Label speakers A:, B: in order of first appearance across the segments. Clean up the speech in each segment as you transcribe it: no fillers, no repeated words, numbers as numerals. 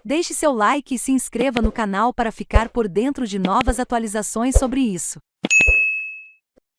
A: Deixe seu like e se inscreva no canal para ficar por dentro de novas atualizações sobre isso.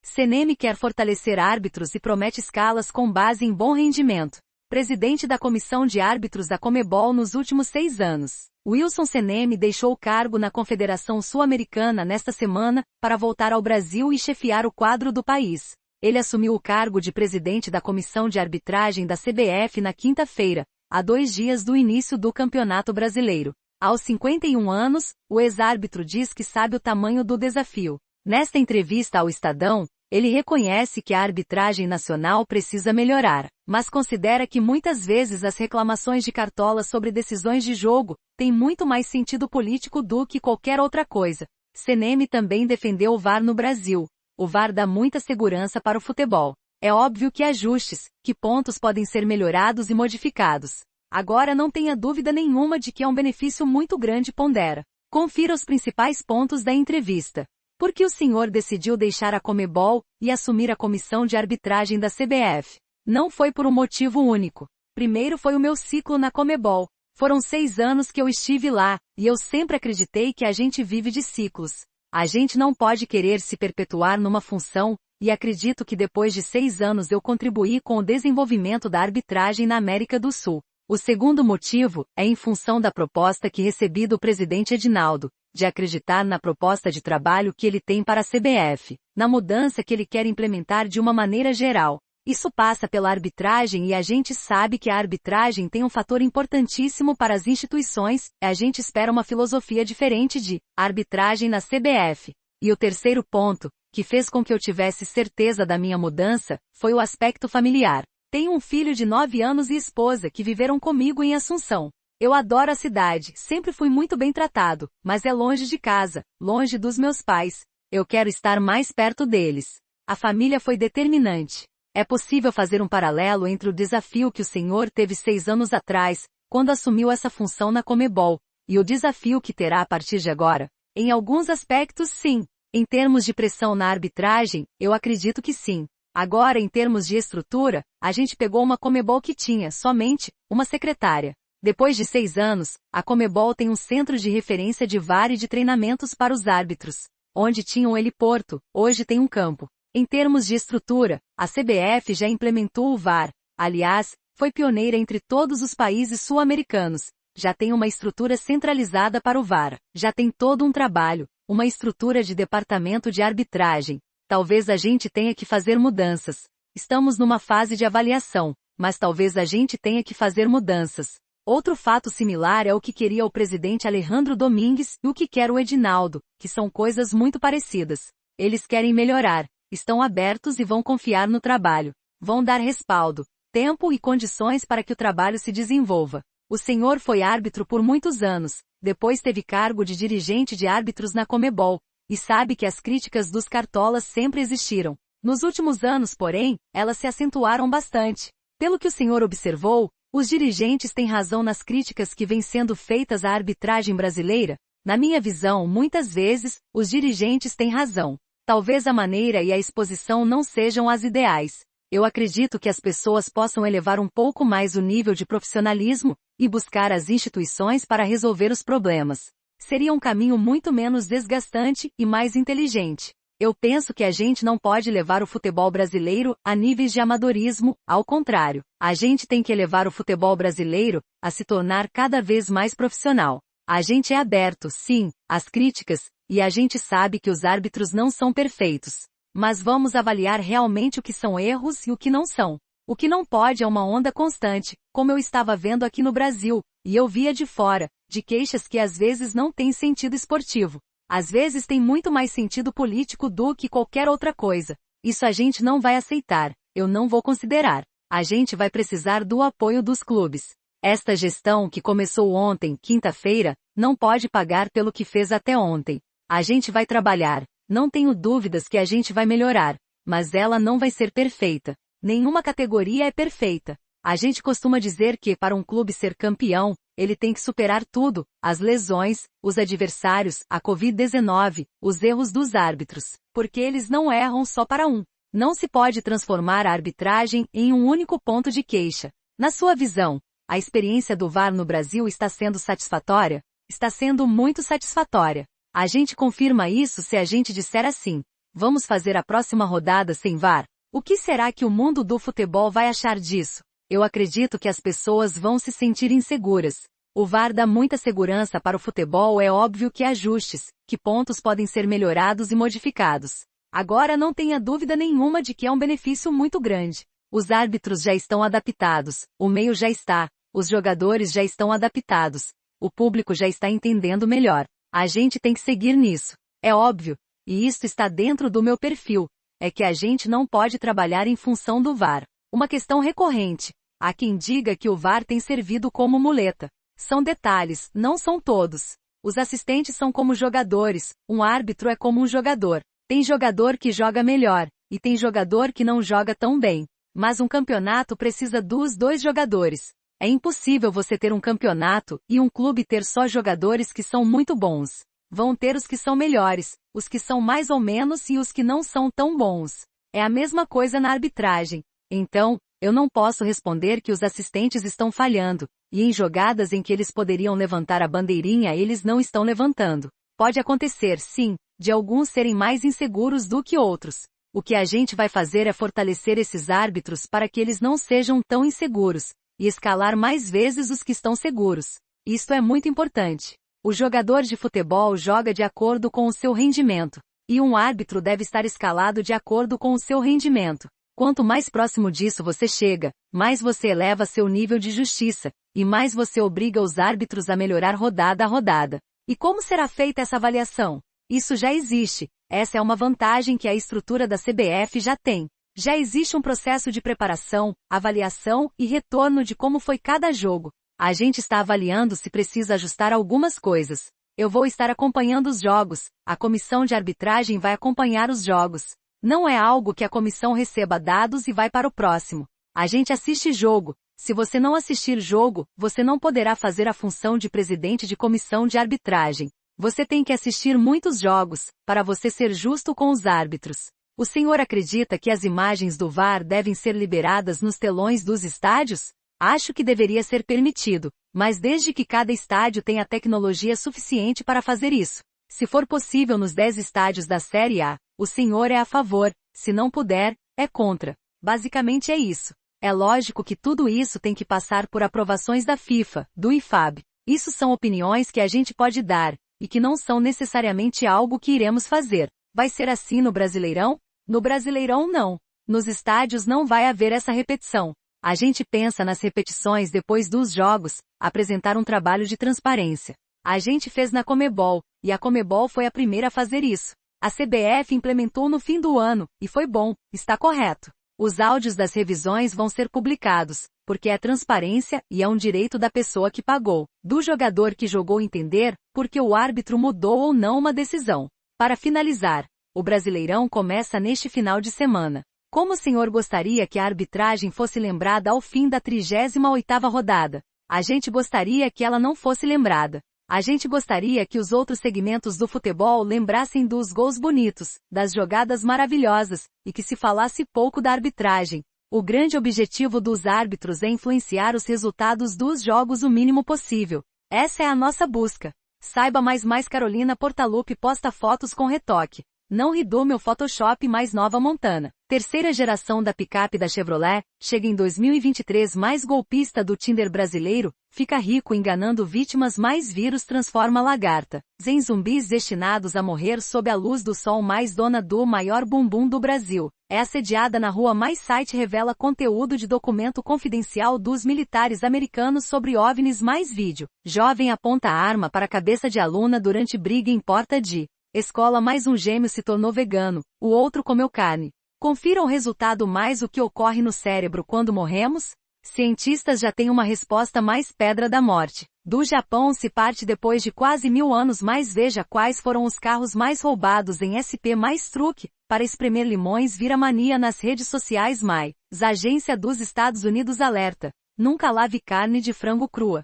A: CNM quer fortalecer árbitros e promete escalas com base em bom rendimento. Presidente da Comissão de Árbitros da Conmebol nos últimos 6 anos. Wilson CNM deixou o cargo na Confederação Sul-Americana nesta semana, para voltar ao Brasil e chefiar o quadro do país. Ele assumiu o cargo de presidente da Comissão de Arbitragem da CBF na quinta-feira, a 2 dias do início do Campeonato Brasileiro. Aos 51 anos, o ex-árbitro diz que sabe o tamanho do desafio. Nesta entrevista ao Estadão, ele reconhece que a arbitragem nacional precisa melhorar, mas considera que muitas vezes as reclamações de Cartola sobre decisões de jogo têm muito mais sentido político do que qualquer outra coisa. CNM também defendeu o VAR no Brasil. O VAR dá muita segurança para o futebol. É óbvio que ajustes, que pontos podem ser melhorados e modificados. Agora não tenha dúvida nenhuma de que é um benefício muito grande, pondera. Confira os principais pontos da entrevista. Por que o senhor decidiu deixar a Conmebol e assumir a comissão de arbitragem da CBF? Não foi por um motivo único. Primeiro foi o meu ciclo na Conmebol. Foram 6 anos que eu estive lá, e eu sempre acreditei que a gente vive de ciclos. A gente não pode querer se perpetuar numa função, e acredito que depois de 6 anos eu contribuí com o desenvolvimento da arbitragem na América do Sul. O segundo motivo é em função da proposta que recebi do presidente Edinaldo, de acreditar na proposta de trabalho que ele tem para a CBF, na mudança que ele quer implementar de uma maneira geral. Isso passa pela arbitragem e a gente sabe que a arbitragem tem um fator importantíssimo para as instituições, e a gente espera uma filosofia diferente de arbitragem na CBF. E o terceiro ponto, que fez com que eu tivesse certeza da minha mudança, foi o aspecto familiar. Tenho um filho de 9 anos e esposa que viveram comigo em Assunção. Eu adoro a cidade, sempre fui muito bem tratado, mas é longe de casa, longe dos meus pais. Eu quero estar mais perto deles. A família foi determinante. É possível fazer um paralelo entre o desafio que o senhor teve 6 anos atrás, quando assumiu essa função na Conmebol, e o desafio que terá a partir de agora? Em alguns aspectos, sim. Em termos de pressão na arbitragem, eu acredito que sim. Agora, em termos de estrutura, a gente pegou uma Conmebol que tinha, somente, uma secretária. Depois de 6 anos, a Conmebol tem um centro de referência de VAR e de treinamentos para os árbitros. Onde tinha um heliporto, hoje tem um campo. Em termos de estrutura, a CBF já implementou o VAR. Aliás, foi pioneira entre todos os países sul-americanos. Já tem uma estrutura centralizada para o VAR. Já tem todo um trabalho, uma estrutura de departamento de arbitragem. Talvez a gente tenha que fazer mudanças. Estamos numa fase de avaliação, mas talvez a gente tenha que fazer mudanças. Outro fato similar é o que queria o presidente Alejandro Domingues e o que quer o Edinaldo, que são coisas muito parecidas. Eles querem melhorar, estão abertos e vão confiar no trabalho. Vão dar respaldo, tempo e condições para que o trabalho se desenvolva. O senhor foi árbitro por muitos anos, depois teve cargo de dirigente de árbitros na Conmebol, e sabe que as críticas dos cartolas sempre existiram. Nos últimos anos, porém, elas se acentuaram bastante. Pelo que o senhor observou, os dirigentes têm razão nas críticas que vêm sendo feitas à arbitragem brasileira? Na minha visão, muitas vezes, os dirigentes têm razão. Talvez a maneira e a exposição não sejam as ideais. Eu acredito que as pessoas possam elevar um pouco mais o nível de profissionalismo e buscar as instituições para resolver os problemas. Seria um caminho muito menos desgastante e mais inteligente. Eu penso que a gente não pode levar o futebol brasileiro a níveis de amadorismo, ao contrário. A gente tem que elevar o futebol brasileiro a se tornar cada vez mais profissional. A gente é aberto, sim, às críticas, e a gente sabe que os árbitros não são perfeitos. Mas vamos avaliar realmente o que são erros e o que não são. O que não pode é uma onda constante, como eu estava vendo aqui no Brasil, e eu via de fora, de queixas que às vezes não têm sentido esportivo. Às vezes tem muito mais sentido político do que qualquer outra coisa. Isso a gente não vai aceitar, eu não vou considerar. A gente vai precisar do apoio dos clubes. Esta gestão que começou ontem, quinta-feira, não pode pagar pelo que fez até ontem. A gente vai trabalhar, não tenho dúvidas que a gente vai melhorar, mas ela não vai ser perfeita. Nenhuma categoria é perfeita. A gente costuma dizer que, para um clube ser campeão, ele tem que superar tudo, as lesões, os adversários, a Covid-19, os erros dos árbitros, porque eles não erram só para um. Não se pode transformar a arbitragem em um único ponto de queixa. Na sua visão, A experiência do VAR no Brasil está sendo satisfatória? Está sendo muito satisfatória. A gente confirma isso se a gente disser assim: vamos fazer a próxima rodada sem VAR. O que será que o mundo do futebol vai achar disso? Eu acredito que as pessoas vão se sentir inseguras. O VAR dá muita segurança para o futebol, é óbvio que ajustes, que pontos podem ser melhorados e modificados. Agora não tenha dúvida nenhuma de que é um benefício muito grande. Os árbitros já estão adaptados, o meio já está, os jogadores já estão adaptados, o público já está entendendo melhor. A gente tem que seguir nisso. É óbvio, e isso está dentro do meu perfil, é que a gente não pode trabalhar em função do VAR. Uma questão recorrente. Há quem diga que o VAR tem servido como muleta. São detalhes, não são todos. Os assistentes são como jogadores, um árbitro é como um jogador. Tem jogador que joga melhor, e tem jogador que não joga tão bem. Mas um campeonato precisa dos dois jogadores. É impossível você ter um campeonato e um clube ter só jogadores que são muito bons. Vão ter os que são melhores, os que são mais ou menos e os que não são tão bons. É a mesma coisa na arbitragem. Então, eu não posso responder que os assistentes estão falhando, e em jogadas em que eles poderiam levantar a bandeirinha eles não estão levantando. Pode acontecer, sim, de alguns serem mais inseguros do que outros. O que a gente vai fazer é fortalecer esses árbitros para que eles não sejam tão inseguros, e escalar mais vezes os que estão seguros. Isto é muito importante. O jogador de futebol joga de acordo com o seu rendimento, e um árbitro deve estar escalado de acordo com o seu rendimento. Quanto mais próximo disso você chega, mais você eleva seu nível de justiça, e mais você obriga os árbitros a melhorar rodada a rodada. E como será feita essa avaliação? Isso já existe. Essa é uma vantagem que a estrutura da CBF já tem. Já existe um processo de preparação, avaliação e retorno de como foi cada jogo. A gente está avaliando se precisa ajustar algumas coisas. Eu vou estar acompanhando os jogos, a comissão de arbitragem vai acompanhar os jogos. Não é algo que a comissão receba dados e vai para o próximo. A gente assiste jogo. Se você não assistir jogo, você não poderá fazer a função de presidente de comissão de arbitragem. Você tem que assistir muitos jogos, para você ser justo com os árbitros. O senhor acredita que as imagens do VAR devem ser liberadas nos telões dos estádios? Acho que deveria ser permitido, mas desde que cada estádio tenha tecnologia suficiente para fazer isso. Se for possível nos 10 estádios da Série A, o senhor é a favor, se não puder, é contra. Basicamente é isso. É lógico que tudo isso tem que passar por aprovações da FIFA, do IFAB. Isso são opiniões que a gente pode dar, e que não são necessariamente algo que iremos fazer. Vai ser assim no Brasileirão? No Brasileirão não. Nos estádios não vai haver essa repetição. A gente pensa nas repetições depois dos jogos, apresentar um trabalho de transparência. A gente fez na Comebol, e a Comebol foi a primeira a fazer isso. A CBF implementou no fim do ano, e foi bom, está correto. Os áudios das revisões vão ser publicados, porque é transparência e é um direito da pessoa que pagou, do jogador que jogou entender, porque o árbitro mudou ou não uma decisão. Para finalizar, o Brasileirão começa neste final de semana. Como o senhor gostaria que a arbitragem fosse lembrada ao fim da 38ª rodada? A gente gostaria que ela não fosse lembrada. A gente gostaria que os outros segmentos do futebol lembrassem dos gols bonitos, das jogadas maravilhosas, e que se falasse pouco da arbitragem. O grande objetivo dos árbitros é influenciar os resultados dos jogos o mínimo possível. Essa é a nossa busca. Saiba mais Carolina Portalupe posta fotos com retoque. Não ri do meu Photoshop mais nova Montana. Terceira geração da picape da Chevrolet, chega em 2023 mais golpista do Tinder brasileiro, fica rico enganando vítimas mais vírus transforma lagarta. Zen zumbis destinados a morrer sob a luz do sol mais dona do maior bumbum do Brasil. É assediada na rua mais site revela conteúdo de documento confidencial dos militares americanos sobre OVNIs mais vídeo. Jovem aponta arma para a cabeça de aluna durante briga em porta de escola mais um gêmeo se tornou vegano, o outro comeu carne. Confira o resultado mais o que ocorre no cérebro quando morremos? Cientistas já têm uma resposta mais pedra da morte. Do Japão se parte depois de quase 1000 anos mais veja quais foram os carros mais roubados em SP mais truque, para espremer limões vira mania nas redes sociais mais. Agência dos Estados Unidos alerta. Nunca lave carne de frango crua.